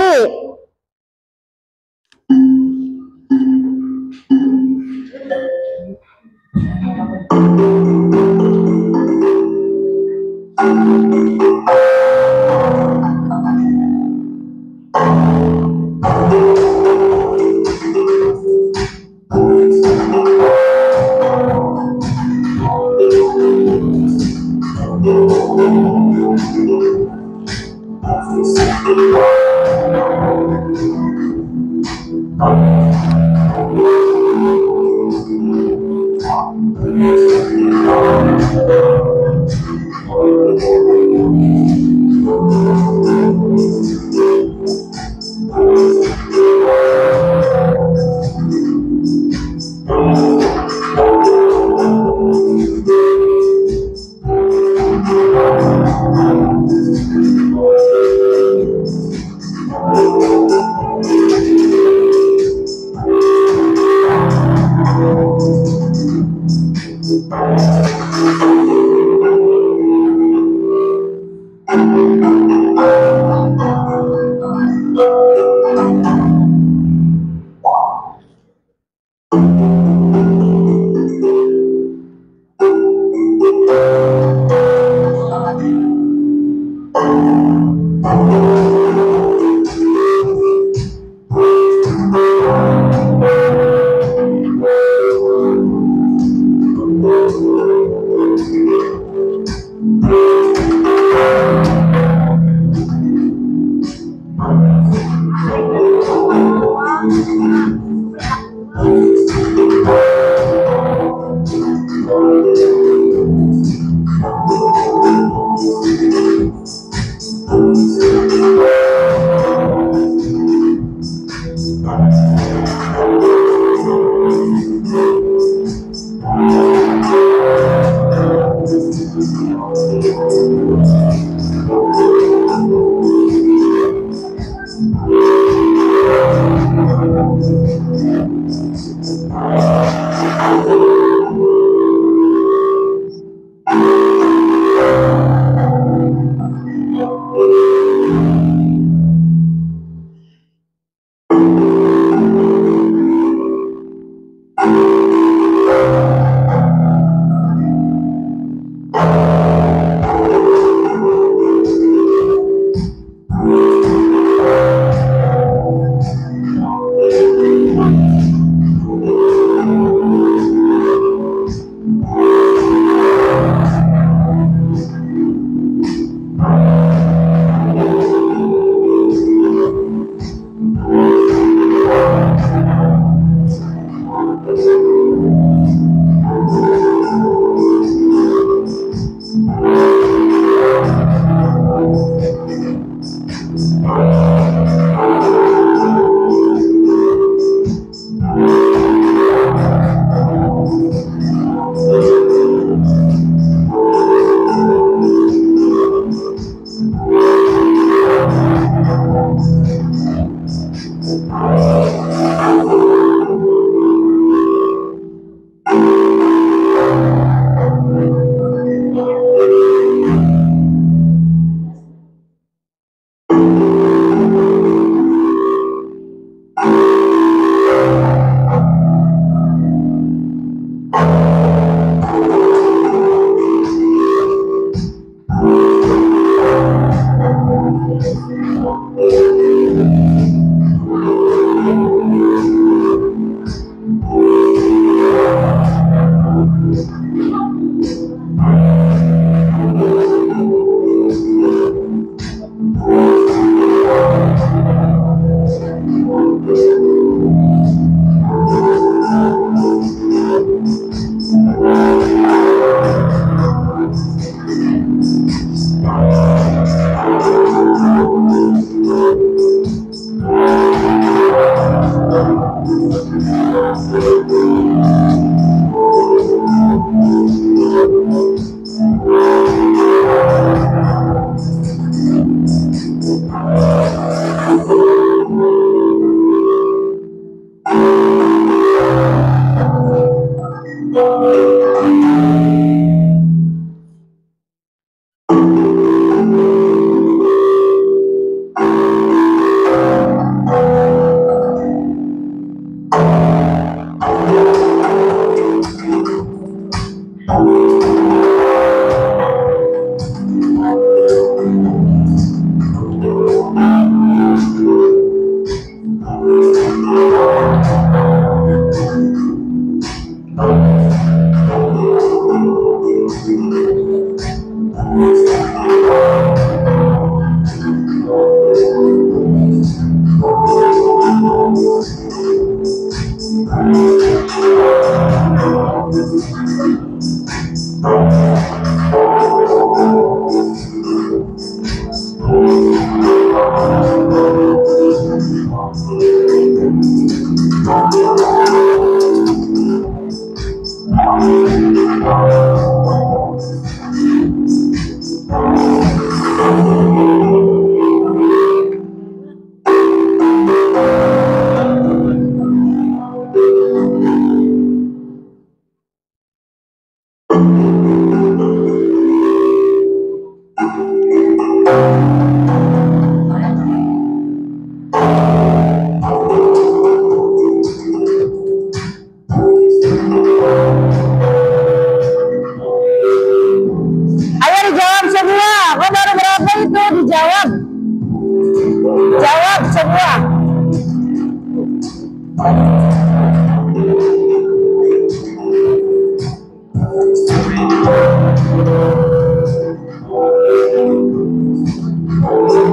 Sudah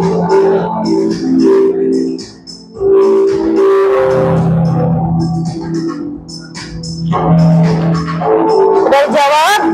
dijawab?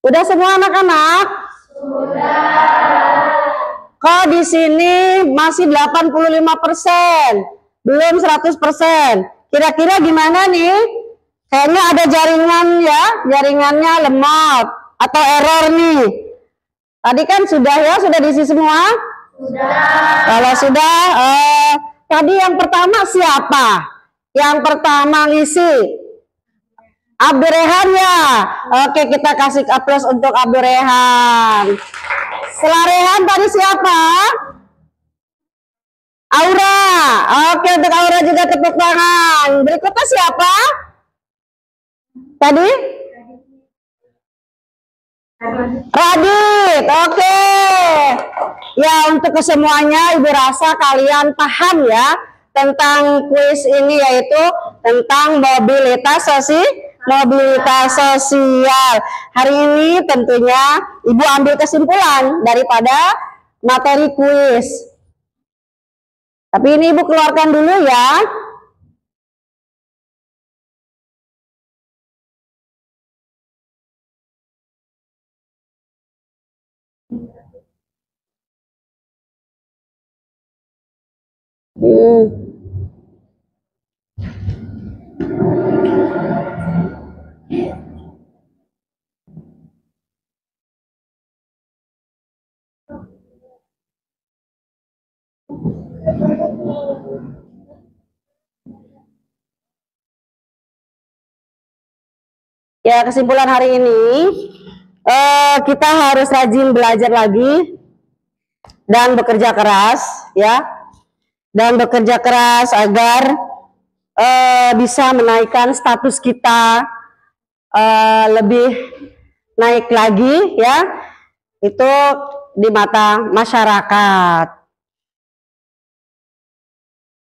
Udah semua anak-anak? Kok di sini masih 85%, belum 100%. Kira-kira gimana nih? Kayaknya ada jaringan ya, jaringannya lemot atau error nih. Tadi kan sudah ya, sudah diisi semua? Sudah. Kalau sudah, tadi yang pertama siapa? Yang pertama ngisi. Abdurrehan ya. Oke, kita kasih aplaus untuk Abdurrehan. Setelah Rehan tadi siapa? Aura. Oke, untuk Aura juga tepuk tangan. Berikutnya siapa? Tadi? Radit. Oke. Ya, untuk kesemuanya Ibu rasa kalian paham ya tentang kuis ini, yaitu tentang mobilitas sosial. Hari ini tentunya Ibu ambil kesimpulan daripada materi kuis. Tapi ini Ibu keluarkan dulu ya. Ya, kesimpulan hari ini kita harus rajin belajar lagi dan bekerja keras, ya, dan bekerja keras agar bisa menaikkan status kita lebih naik lagi, ya, itu di mata masyarakat.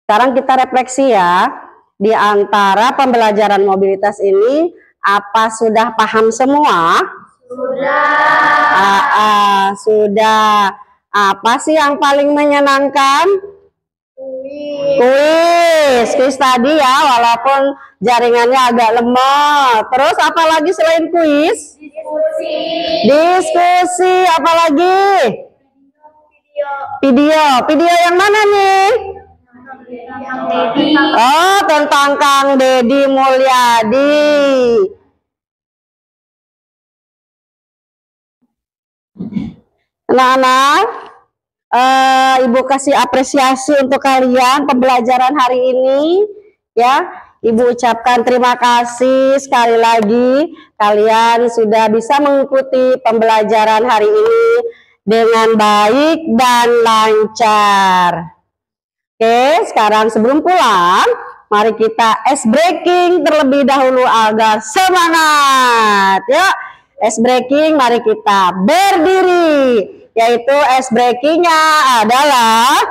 Sekarang kita refleksi ya, di antara pembelajaran mobilitas ini, apa sudah paham semua? Sudah. Sudah. Apa sih yang paling menyenangkan? Kuis tadi ya, walaupun jaringannya agak lemah. Terus apa lagi selain kuis? Diskusi. Apa lagi? Video yang mana nih? Oh, tentang Kang Deddy Mulyadi. Anak-anak, Ibu kasih apresiasi untuk kalian pembelajaran hari ini, ya. Ibu ucapkan terima kasih sekali lagi, kalian sudah bisa mengikuti pembelajaran hari ini dengan baik dan lancar. Oke, sekarang sebelum pulang, mari kita ice breaking terlebih dahulu agar semangat. Yuk, ice breaking, mari kita berdiri. Yaitu ice breakingnya adalah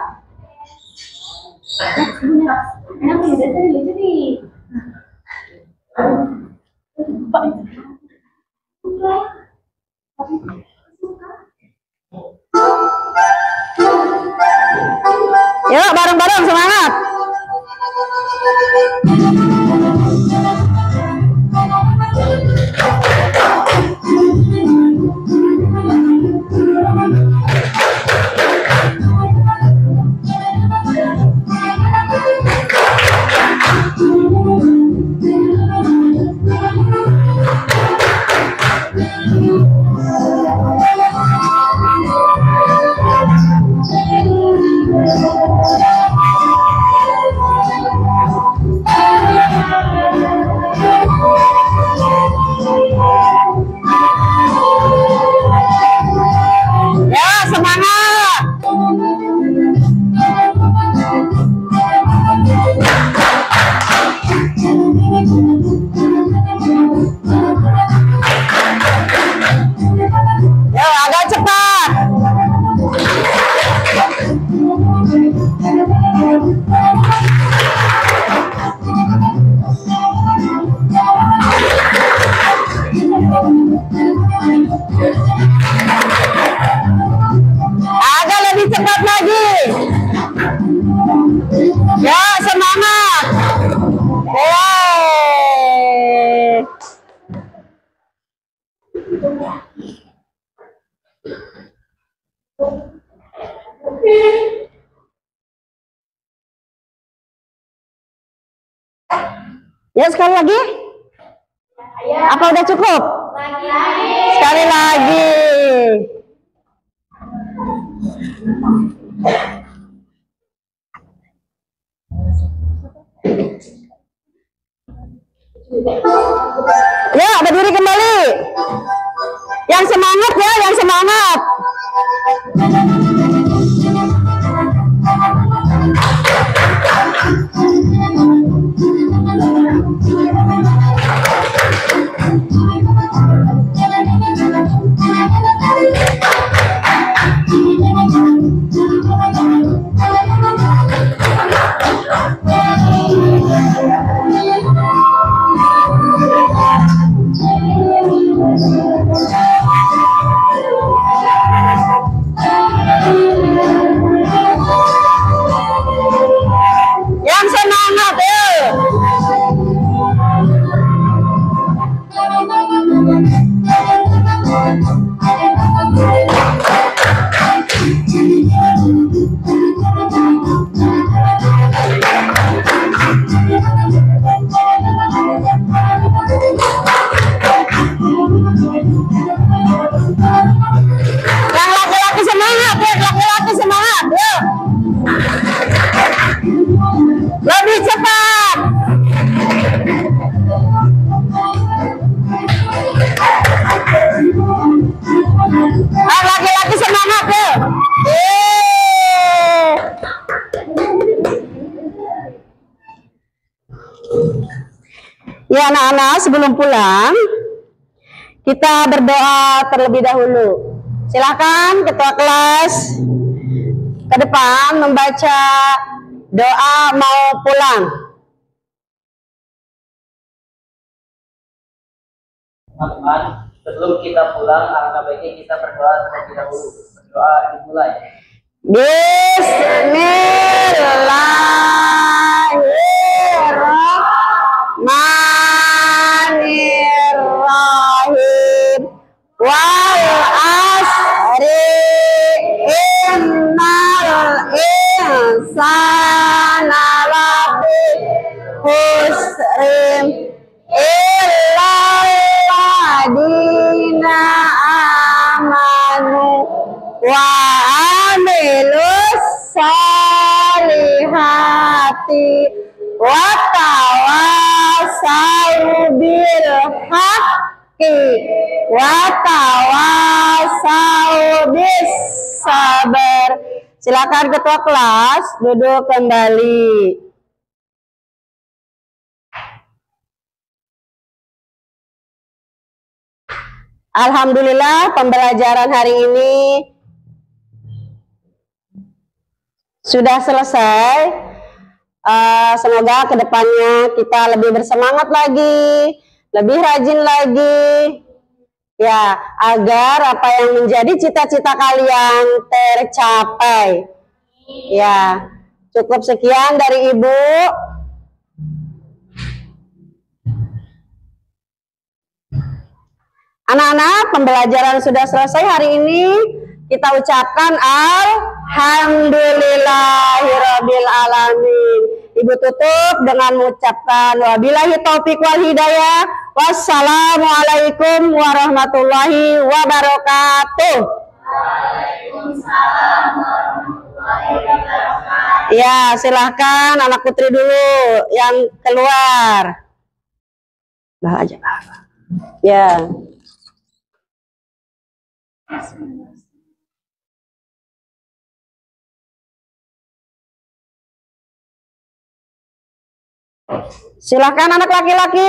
yuk bareng-bareng semangat. Agak lebih cepat lagi. Ya, semangat. Ya, sekali lagi. Apa udah cukup? Sekali lagi. Ya, berdiri kembali. Yang semangat ya, yang semangat. Laki-laki semangat ya. Yeay. Ya anak-anak, sebelum pulang kita berdoa terlebih dahulu. Silakan ketua kelas ke depan membaca doa mau pulang. Teman-teman, sebelum kita pulang, alangkah baiknya kita berdoa terlebih dahulu. Berdoa dimulai. Bismillahirrahmanirrahim. Wal asri innal insana lafi khusrin illal ladina amanu wa amilus salihati wa tawasau bil haqqi wa tawasau bis sabar. Silakan ketua kelas duduk kembali. Alhamdulillah, pembelajaran hari ini sudah selesai. Semoga kedepannya kita lebih bersemangat lagi, lebih rajin lagi, ya, agar apa yang menjadi cita-cita kalian tercapai. Ya, cukup sekian dari Ibu. Anak-anak, pembelajaran sudah selesai hari ini. Kita ucapkan alhamdulillahirabbil alamin. Ibu tutup dengan mengucapkan wabillahi taufik wal hidayah. Wassalamualaikum warahmatullahi wabarakatuh. Waalaikumsalam warahmatullahi wabarakatuh. Ya, silahkan anak putri dulu yang keluar. Bah aja, bah. Ya. Silakan anak laki-laki.